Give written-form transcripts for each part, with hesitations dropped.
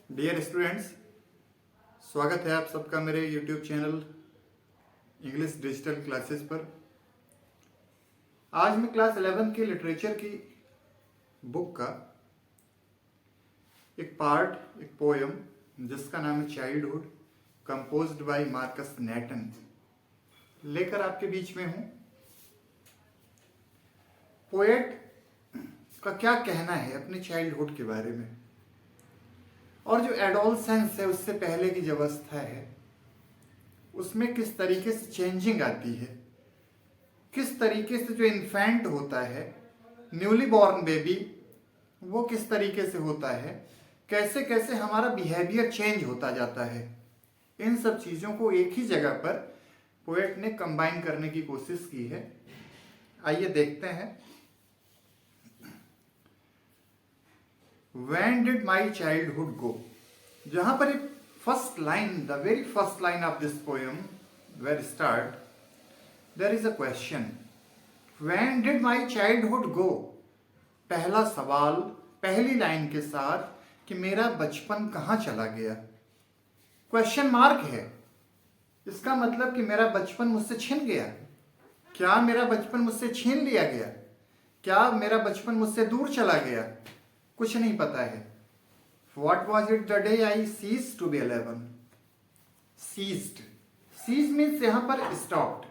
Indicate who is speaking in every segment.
Speaker 1: Dear students, स्वागत है आप सबका मेरे YouTube channel English digital classes पर। आज मैं क्लास 11 की लिटरेचर की बुक का एक पार्ट, एक पोयम जिसका नाम है चाइल्डहुड, कंपोज्ड बाय मार्कस नेटन, लेकर आपके बीच में हूँ। पोएट का क्या कहना है अपने चाइल्डहुड के बारे में, और जो एडोलसेंस है उससे पहले की जो अवस्था है उसमें किस तरीके से चेंजिंग आती है, किस तरीके से जो इन्फेंट होता है, न्यूली बॉर्न बेबी, वो किस तरीके से होता है, कैसे कैसे हमारा बिहेवियर चेंज होता जाता है। इन सब चीज़ों को एक ही जगह पर पोएट ने कंबाइन करने की कोशिश की है। आइए देखते हैं। When did my childhood go? जहां पर एक first line, the very first line of this poem where start, there is a question, When did my childhood go? पहला सवाल पहली लाइन के साथ कि मेरा बचपन कहाँ चला गया। क्वेश्चन मार्क है, इसका मतलब कि मेरा बचपन मुझसे छिन गया। क्या मेरा बचपन मुझसे छीन लिया गया? क्या मेरा बचपन मुझसे दूर चला गया? कुछ नहीं पता है। What was it the day I ceased to be 11? Ceased. Cease means यहाँ पर stopped.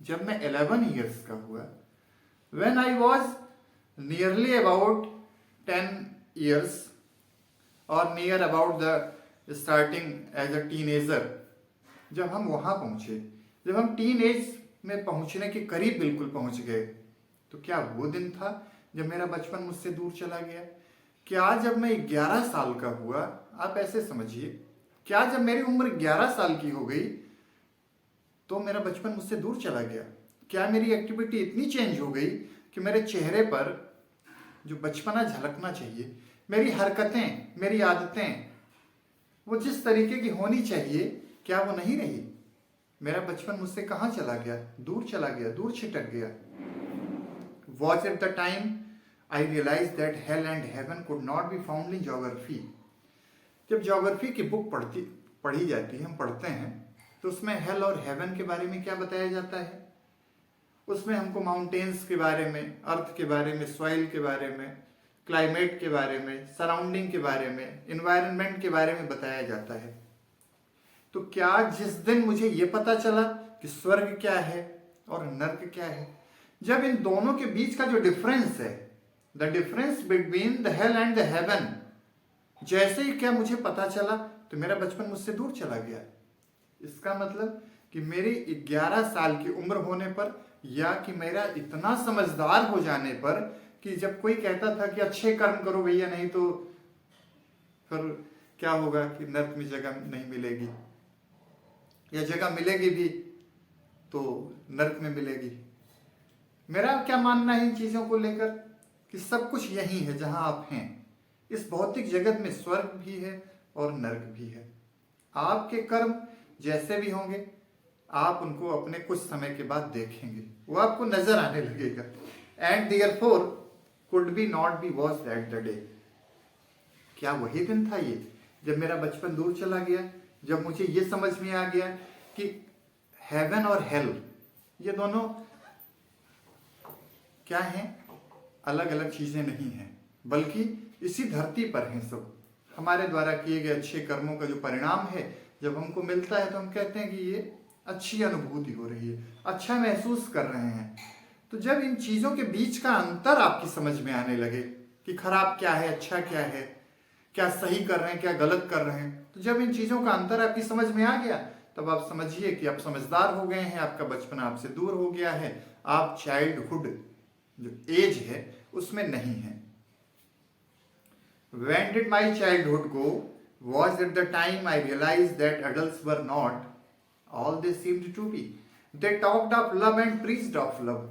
Speaker 1: जब मैं 11 years का हुआ, when I was nearly about 10 years or near about the starting as a teenager, जब हम वहाँ पहुँचे, जब हम टीन एज में पहुँचने के करीब बिल्कुल पहुँच गए, तो क्या वो दिन था जब मेरा बचपन मुझसे दूर चला गया? क्या जब मैं 11 साल का हुआ, आप ऐसे समझिए, क्या जब मेरी उम्र 11 साल की हो गई तो मेरा बचपन मुझसे दूर चला गया? क्या मेरी एक्टिविटी इतनी चेंज हो गई कि मेरे चेहरे पर जो बचपना झलकना चाहिए, मेरी हरकतें, मेरी आदतें, वो जिस तरीके की होनी चाहिए, क्या वो नहीं रही? मेरा बचपन मुझसे कहाँ चला गया? दूर चला गया, दूर छिटक गया। Was at the time I realized that hell and heaven could not be found in geography. जब ज्योग्राफी की बुक पढ़ी जाती है, हम पढ़ते हैं, तो उसमें हेल और हेवन के बारे में क्या बताया जाता है? उसमें हमको माउंटेन्स के बारे में, अर्थ के बारे में, सॉइल के बारे में, क्लाइमेट के बारे में, सराउंडिंग के बारे में, इन्वायरमेंट के बारे में बताया जाता है। तो क्या जिस दिन मुझे ये पता चला कि स्वर्ग क्या है और नर्क क्या है, जब इन दोनों के बीच का जो डिफरेंस है, the difference between the hell and the haven, जैसे ही क्या मुझे पता चला तो मेरा बचपन मुझसे दूर चला गया। इसका मतलब कि मेरी 11 साल की उम्र होने पर, या कि मेरा इतना समझदार हो जाने पर कि जब कोई कहता था कि अच्छे कर्म करो भैया, नहीं तो फिर क्या होगा कि नर्क में जगह नहीं मिलेगी, या जगह मिलेगी भी तो नर्क में मिलेगी। मेरा क्या मानना है इन चीज़ों को लेकर कि सब कुछ यही है जहां आप हैं। इस भौतिक जगत में स्वर्ग भी है और नर्क भी है। आपके कर्म जैसे भी होंगे, आप उनको अपने कुछ समय के बाद देखेंगे, वो आपको नजर आने लगेगा। And therefore could be not be was that the day. क्या वही दिन था ये जब मेरा बचपन दूर चला गया, जब मुझे ये समझ में आ गया कि हेवन और हेल ये दोनों क्या हैं? अलग अलग चीजें नहीं हैं, बल्कि इसी धरती पर हैं सब। हमारे द्वारा किए गए अच्छे कर्मों का जो परिणाम है, जब हमको मिलता है तो हम कहते हैं कि ये अच्छी अनुभूति हो रही है, अच्छा महसूस कर रहे हैं। तो जब इन चीजों के बीच का अंतर आपकी समझ में आने लगे कि खराब क्या है, अच्छा क्या है, क्या सही कर रहे हैं, क्या गलत कर रहे हैं, तो जब इन चीजों का अंतर आपकी समझ में आ गया, तब आप समझिए कि आप समझदार हो गए हैं, आपका बचपन आपसे दूर हो गया है, आप चाइल्डहुड जो एज है उसमें नहीं है। When did my childhood go? Was it the time I realized that adults were not all they seemed to be? They talked of love and preached of love,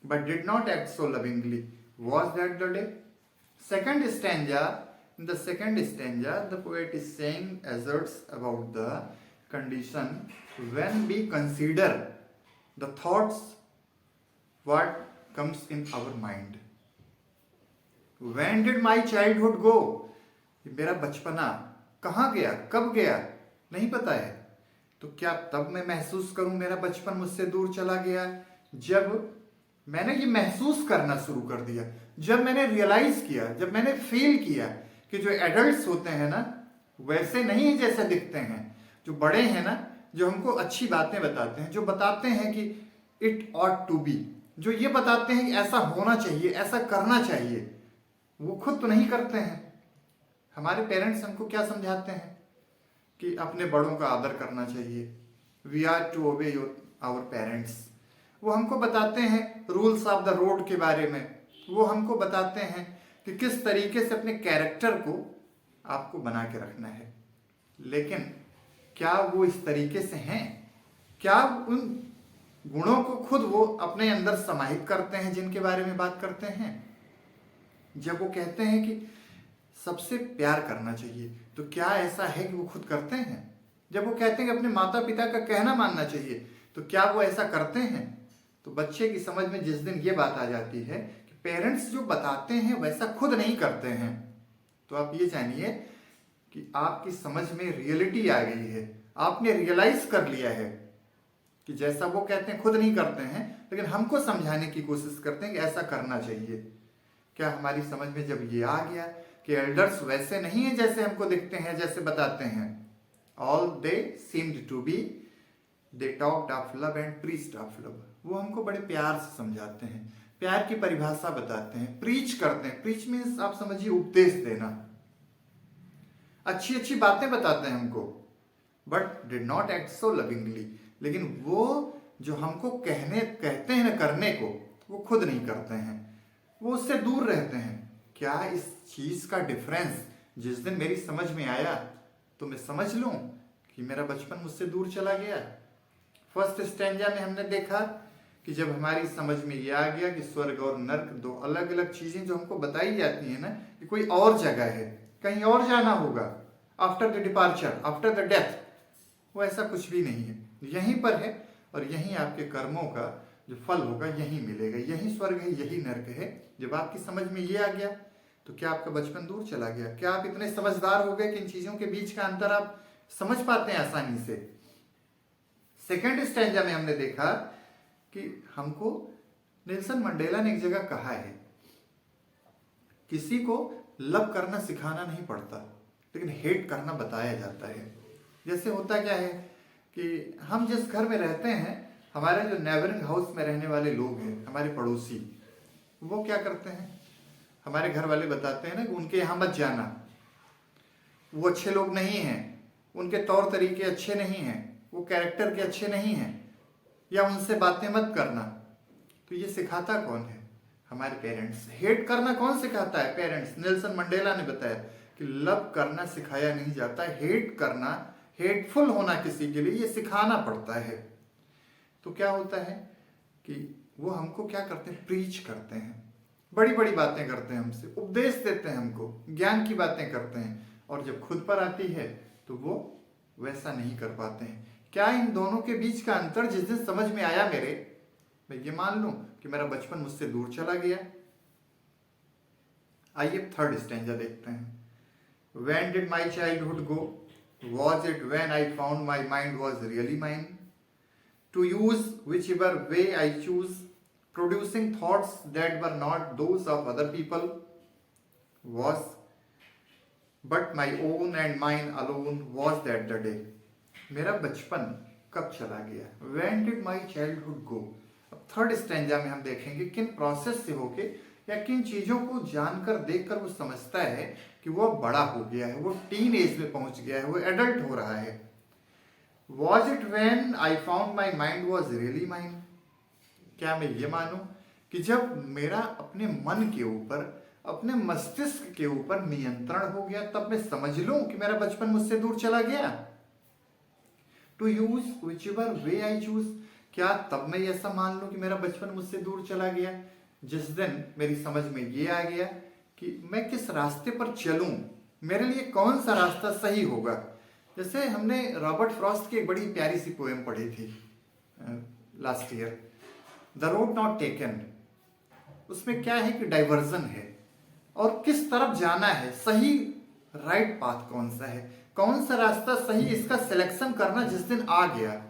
Speaker 1: but did not act so lovingly. Was that the day? Second stanza. In the second stanza, the poet is saying asserts about the condition when we consider the thoughts, what comes in our mind. When did my childhood go? मेरा बचपना कहाँ गया, कब गया, नहीं पता है। तो क्या तब मैं महसूस करूं मेरा बचपन मुझसे दूर चला गया, जब मैंने ये महसूस करना शुरू कर दिया, जब मैंने रियलाइज किया, जब मैंने फील किया कि जो एडल्ट्स होते हैं ना वैसे नहीं जैसे दिखते हैं। जो बड़े हैं ना, जो हमको अच्छी बातें बताते हैं, जो बताते हैं कि इट ऑट टू बी, जो ये बताते हैं कि ऐसा होना चाहिए, ऐसा करना चाहिए, वो खुद तो नहीं करते हैं। हमारे पेरेंट्स हमको क्या समझाते हैं कि अपने बड़ों का आदर करना चाहिए, we are to obey our parents. वो हमको बताते हैं रूल्स ऑफ द रोड के बारे में, वो हमको बताते हैं कि किस तरीके से अपने कैरेक्टर को आपको बना के रखना है। लेकिन क्या वो इस तरीके से हैं? क्या उन गुणों को खुद वो अपने अंदर समाहित करते हैं जिनके बारे में बात करते हैं? जब वो कहते हैं कि सबसे प्यार करना चाहिए, तो क्या ऐसा है कि वो खुद करते हैं? जब वो कहते हैं कि अपने माता पिता का कहना मानना चाहिए, तो क्या वो ऐसा करते हैं? तो बच्चे की समझ में जिस दिन ये बात आ जाती है कि पेरेंट्स जो बताते हैं वैसा खुद नहीं करते हैं, तो आप ये जानिए कि आपकी समझ में रियलिटी आ गई है। आपने रियलाइज कर लिया है कि जैसा वो कहते हैं खुद नहीं करते हैं, लेकिन हमको समझाने की कोशिश करते हैं कि ऐसा करना चाहिए। क्या हमारी समझ में जब ये आ गया कि एल्डर्स वैसे नहीं है जैसे हमको दिखते हैं, जैसे बताते हैं, all they seemed to be, they talked of love and preached of love, वो हमको बड़े प्यार से समझाते हैं, प्यार की परिभाषा बताते हैं, प्रीच करते हैं। प्रीच मीन्स आप समझिए उपदेश देना, अच्छी अच्छी बातें बताते हैं हमको, but did not act so lovingly. लेकिन वो जो हमको कहते हैं ना करने को, वो खुद नहीं करते हैं, वो उससे दूर रहते हैं। क्या इस चीज का डिफरेंस जिस दिन मेरी समझ में आया तो मैं समझ लूं कि मेरा बचपन मुझसे दूर चला गया। फर्स्ट स्टैंजा में हमने देखा कि जब हमारी समझ में ये आ गया कि स्वर्ग और नर्क दो अलग अलग चीजें जो हमको बताई जाती है ना, कि कोई और जगह है, कहीं और जाना होगा, after the departure, after the death, वो ऐसा कुछ भी नहीं है, यहीं पर है। और यहीं आपके कर्मों का जो फल होगा यहीं मिलेगा, यही स्वर्ग है, यही नर्क है। जब आपकी समझ में ये आ गया तो क्या आपका बचपन दूर चला गया? क्या आप इतने समझदार हो गए कि इन चीजों के बीच का अंतर आप समझ पाते हैं आसानी से? सेकेंड स्टैंजा में हमने देखा कि हमको नेल्सन मंडेला ने एक जगह कहा है, किसी को लव करना सिखाना नहीं पड़ता, लेकिन हेट करना बताया जाता है। जैसे होता क्या है कि हम जिस घर में रहते हैं, हमारे जो नेबरिंग हाउस में रहने वाले लोग हैं, हमारे पड़ोसी, वो क्या करते हैं, हमारे घर वाले बताते हैं ना कि उनके यहाँ मत जाना, वो अच्छे लोग नहीं हैं, उनके तौर तरीके अच्छे नहीं हैं, वो कैरेक्टर के अच्छे नहीं हैं, या उनसे बातें मत करना। तो ये सिखाता कौन है? हमारे पेरेंट्स। हेट करना कौन सिखाता है? पेरेंट्स। नेल्सन मंडेला ने बताया कि लव करना सिखाया नहीं जाता, हेट करना, हेटफुल होना किसी के लिए ये सिखाना पड़ता है। तो क्या होता है कि वो हमको क्या करते हैं, प्रीच करते हैं, बड़ी बड़ी बातें करते हैं, हमसे उपदेश देते हैं, हमको ज्ञान की बातें करते हैं, और जब खुद पर आती है तो वो वैसा नहीं कर पाते हैं। क्या इन दोनों के बीच का अंतर जिस दिन समझ में आया मेरे, मैं ये मान लूं कि मेरा बचपन मुझसे दूर चला गया? आइए थर्ड स्टैंजा देखते हैं। When did my childhood go? Was it when I found my mind was really mine? To use whichever way I choose, producing thoughts that were not those of other people, was but my own and mine alone was that the day. मेरा बचपन कब चला गया? When did my childhood go? अब third stanza में हम देखेंगे किन प्रोसेस से होके या किन चीजों को जानकर देखकर वो समझता है कि वो बड़ा हो गया है, वो टीन एज में पहुंच गया है, वो एडल्ट हो रहा है। Was it when I found my mind was really mine? क्या मैं ये मानूं कि जब मेरा अपने मन के ऊपर, अपने मस्तिष्क के ऊपर नियंत्रण हो गया, तब मैं समझ लूं कि मेरा बचपन मुझसे दूर चला गया? To use whichever way I choose, क्या तब मैं ऐसा मान लूं कि मेरा बचपन मुझसे दूर चला गया जिस दिन मेरी समझ में ये आ गया कि मैं किस रास्ते पर चलूं, मेरे लिए कौन सा रास्ता सही होगा। जैसे हमने रॉबर्ट फ्रॉस्ट की एक बड़ी प्यारी सी पोएम पढ़ी थी last year, the road not taken. उसमें क्या है कि डाइवर्जन है और किस तरफ जाना है, सही राइट पाथ कौन सा है, कौन सा रास्ता सही, इसका सिलेक्शन करना जिस दिन आ गया,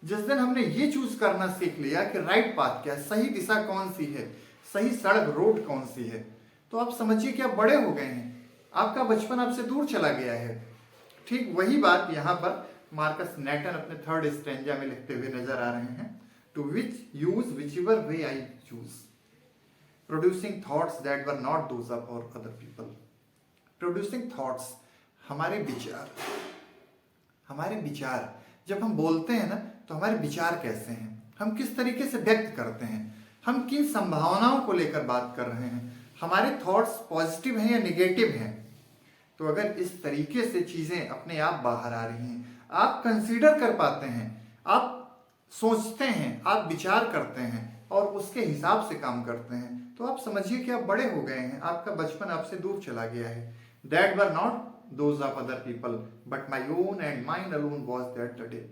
Speaker 1: जिस दिन हमने ये चूज करना सीख लिया कि राइट पाथ क्या है, सही दिशा कौन सी है, सही सड़क रोड कौन सी है, तो आप समझिए कि आप बड़े हो गए हैं, आपका बचपन आपसे दूर चला गया है। ठीक वही बात यहाँ पर मार्कस नेटन अपने 3rd स्टैंजा में लिखते हुए नजर आ रहे हैं। To which use whichever way I choose, producing thoughts that were not those of our other people. Producing thoughts, हमारे विचार जब हम बोलते हैं ना, तो हमारे विचार कैसे हैं, हम किस तरीके से व्यक्त करते हैं, हम किन संभावनाओं को लेकर बात कर रहे हैं, हमारे थॉट्स पॉजिटिव हैं या निगेटिव हैं। तो अगर इस तरीके से चीजें अपने आप बाहर आ रही हैं, आप कंसीडर कर पाते हैं, आप सोचते हैं, आप विचार करते हैं और उसके हिसाब से काम करते हैं, तो आप समझिए कि आप बड़े हो गए हैं, आपका बचपन आपसे दूर चला गया है। That were not those of other people but my own and mine alone was that the day.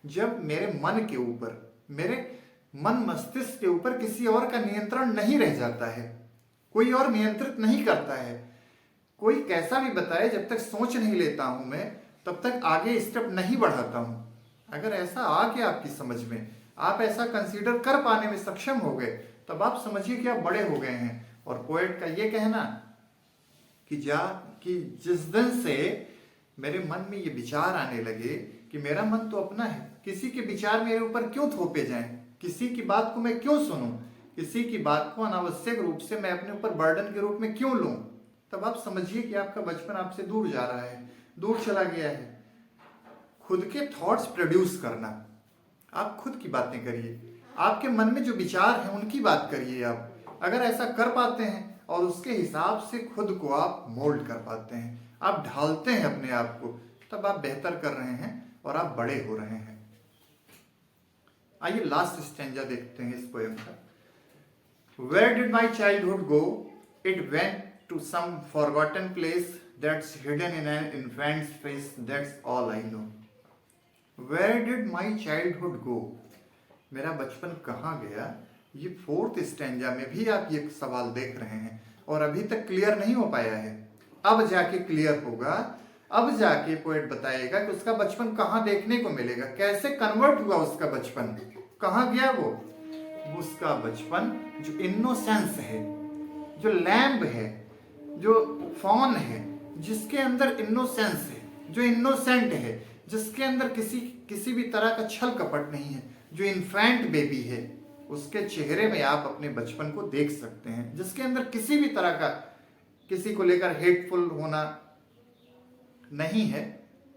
Speaker 1: जब मेरे मन के ऊपर, मेरे मन मस्तिष्क के ऊपर किसी और का नियंत्रण नहीं रह जाता है, कोई और नियंत्रित नहीं करता है, कोई कैसा भी बताए, जब तक सोच नहीं लेता हूं मैं तब तक आगे स्टेप नहीं बढ़ाता हूं। अगर ऐसा आ गया आपकी समझ में, आप ऐसा कंसीडर कर पाने में सक्षम हो गए, तब आप समझिए कि आप बड़े हो गए हैं। और पोएट का ये कहना कि जिस दिन से मेरे मन में ये विचार आने लगे कि मेरा मन तो अपना है, किसी के विचार मेरे ऊपर क्यों थोपे जाएं, किसी की बात को मैं क्यों सुनूं, किसी की बात को अनावश्यक रूप से मैं अपने ऊपर बर्डन के रूप में क्यों लूं, तब आप समझिए कि आपका बचपन आपसे दूर जा रहा है, दूर चला गया है। खुद के थॉट्स प्रोड्यूस करना, आप खुद की बातें करिए, आपके मन में जो विचार हैं उनकी बात करिए। आप अगर ऐसा कर पाते हैं और उसके हिसाब से खुद को आप मोल्ड कर पाते हैं, आप ढालते हैं अपने आप को, तब आप बेहतर कर रहे हैं और आप बड़े हो रहे हैं। आइए लास्ट स्टैंजा देखते हैं इस पोएम का। Where did my childhood go? It went to some forgotten place that's hidden in an infant's face. That's all I know. Where did my childhood go? मेरा बचपन कहाँ गया? ये 4th स्टैंजा में भी आप ये सवाल देख रहे हैं और अभी तक क्लियर नहीं हो पाया है। अब जाके क्लियर होगा, अब जाके पोएट बताएगा कि उसका बचपन कहाँ देखने को मिलेगा, कैसे कन्वर्ट हुआ उसका बचपन, कहाँ गया वो। उसका बचपन जो इनोसेंस है, जो लैम्ब है, जो फॉन है, जिसके अंदर इनोसेंस है, जो इनोसेंट है, जिसके अंदर किसी भी तरह का छल कपट नहीं है, जो इन्फेंट बेबी है, उसके चेहरे में आप अपने बचपन को देख सकते हैं, जिसके अंदर किसी भी तरह का किसी को लेकर हेटफुल होना नहीं है,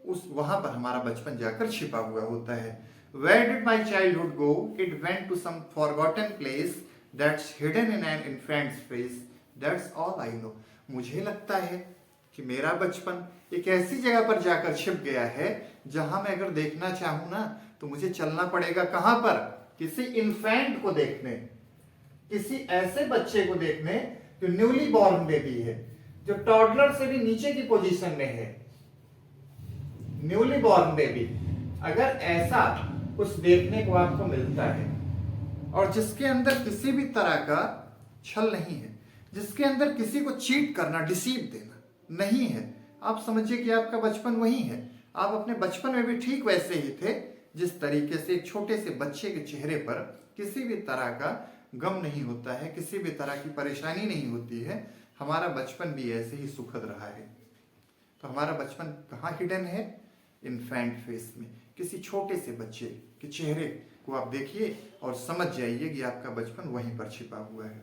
Speaker 1: उस वहां पर हमारा बचपन जाकर छिपा हुआ होता है। Where did my childhood go? It went to some forgotten place that's hidden in an infant's face. That's all I know. मुझे लगता है कि मेरा बचपन एक ऐसी जगह पर जाकर छिप गया है जहां मैं अगर देखना चाहूं ना तो मुझे चलना पड़ेगा कहां पर, किसी इन्फेंट को देखने, किसी ऐसे बच्चे को देखने जो न्यूली बॉर्न बेबी है, जो टॉडलर से भी नीचे की पोजीशन में है, न्यूली बॉर्न बेबी। अगर ऐसा कुछ देखने को आपको मिलता है और जिसके अंदर किसी भी तरह का छल नहीं है, जिसके अंदर किसी को चीट करना, डिसीव देना नहीं है, आप समझिए कि आपका बचपन वही है। आप अपने बचपन में भी ठीक वैसे ही थे जिस तरीके से एक छोटे से बच्चे के चेहरे पर किसी भी तरह का गम नहीं होता है, किसी भी तरह की परेशानी नहीं होती है। हमारा बचपन भी ऐसे ही सुखद रहा है। तो हमारा बचपन कहाँ हिडन है? इन्फेंट फेस में, किसी छोटे से बच्चे के चेहरे को आप देखिए और समझ जाइए कि आपका बचपन वहीं पर छिपा हुआ है।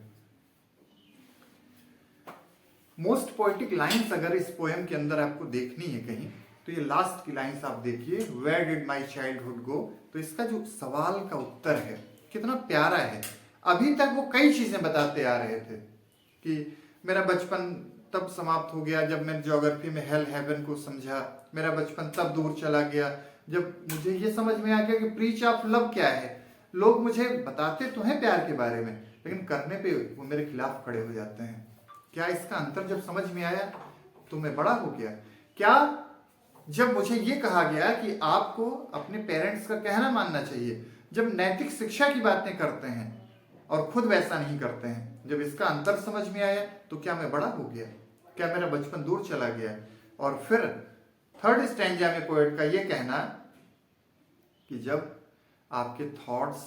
Speaker 1: मोस्ट पोएटिक लाइंस अगर इस पोएम के अंदर आपको देखनी है कहीं, तो ये लास्ट की लाइंस आप देखिए, where did my childhood go. तो इसका जो सवाल का उत्तर है कितना प्यारा है। अभी तक वो कई चीजें बताते आ रहे थे कि मेरा बचपन तब समाप्त हो गया जब मैंने ज्योग्राफी में हेल हेवन को समझा, मेरा बचपन तब दूर चला गया जब मुझे ये समझ में आ गया कि प्रीच ऑफ लव क्या है। लोग मुझे बताते तो हैं प्यार के बारे में, लेकिन करने पे वो मेरे खिलाफ खड़े हो जाते हैं। क्या इसका अंतर जब समझ में आया तो मैं बड़ा हो गया? क्या जब मुझे ये कहा गया कि आपको अपने पेरेंट्स का कहना मानना चाहिए, जब नैतिक शिक्षा की बातें करते हैं और खुद वैसा नहीं करते हैं, जब इसका अंतर समझ में आया तो क्या मैं बड़ा हो गया? क्या मेरा बचपन दूर चला गया? और फिर थर्ड स्टैंजा में पोएट का ये कहना कि जब आपके थॉट्स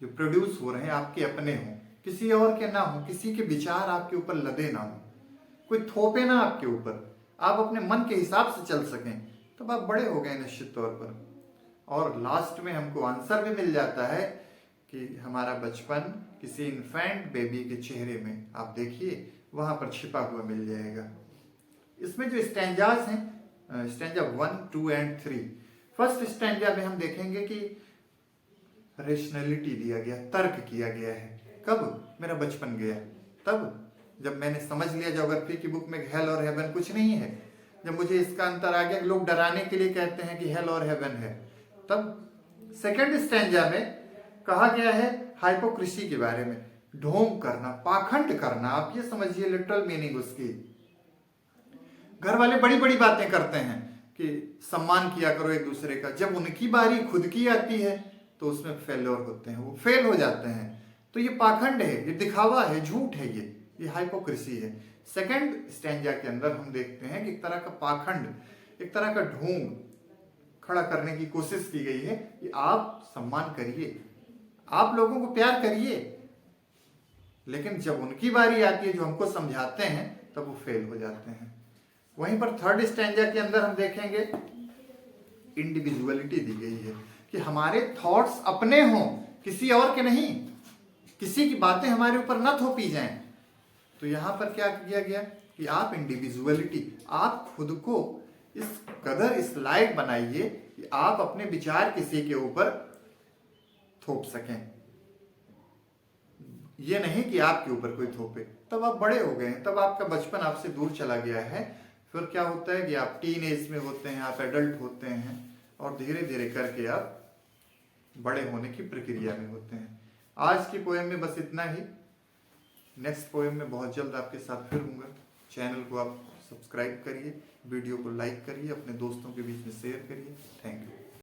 Speaker 1: जो प्रोड्यूस हो रहे हैं आपके अपने हों, किसी और के ना हो, किसी के विचार आपके ऊपर लदे ना हो, कोई थोपे ना आपके ऊपर, आप अपने मन के हिसाब से चल सकें, तब आप बड़े हो गए निश्चित तौर पर। और लास्ट में हमको आंसर भी मिल जाता है कि हमारा बचपन किसी इन्फेंट बेबी के चेहरे में, आप देखिए वहां पर छिपा हुआ मिल जाएगा। इसमें जो स्टैंजाज हैं, स्टैंजा 1, 2 एंड 3, फर्स्ट स्टैंजा में हम देखेंगे कि रेशनैलिटी दिया गया, तर्क किया गया है। कब मेरा बचपन गया? तब जब मैंने समझ लिया ज्योग्राफी की बुक में हेल और हेवन कुछ नहीं है, जब मुझे इसका अंतर आ गया, लोग डराने के लिए कहते हैं कि हेल और हेवन है, तब सेकंड स्टैंजा में कहा गया है हाइपोक्रेसी के बारे में, ढोंग करना, पाखंड करना, आप ये समझिए लिटरल मीनिंग उसकी। घर वाले बड़ी बड़ी बातें करते हैं कि सम्मान किया करो एक दूसरे का, जब उनकी बारी खुद की आती है तो उसमें फेल्योर होते हैं, वो फेल हो जाते हैं। तो ये पाखंड है, ये दिखावा है, झूठ है, ये हाइपोक्रेसी है। सेकंड स्टैंजा के अंदर हम देखते हैं कि एक तरह का पाखंड, एक तरह का ढोंग खड़ा करने की कोशिश की गई है कि आप सम्मान करिए, आप लोगों को प्यार करिए, लेकिन जब उनकी बारी आती है जो हमको समझाते हैं तब वो फेल हो जाते हैं। वहीं पर थर्ड स्टैंजा के अंदर हम देखेंगे इंडिविजुअलिटी दी गई है कि हमारे थॉट्स अपने हों, किसी और के नहीं, किसी की बातें हमारे ऊपर न थोपी जाएं। तो यहां पर क्या किया गया कि आप इंडिविजुअलिटी, आप खुद को इस कदर इस लायक बनाइए कि आप अपने विचार किसी के ऊपर थोप सकें, ये नहीं कि आपके ऊपर कोई थोपे। तब आप बड़े हो गए, तब आपका बचपन आपसे दूर चला गया है। फिर क्या होता है कि आप टीन एज में होते हैं, आप एडल्ट होते हैं, और धीरे धीरे करके आप बड़े होने की प्रक्रिया में होते हैं। आज की पोएम में बस इतना ही। नेक्स्ट पोएम में बहुत जल्द आपके साथ फिर होऊंगा। चैनल को आप सब्सक्राइब करिए, वीडियो को लाइक करिए, अपने दोस्तों के बीच में शेयर करिए। Thank you.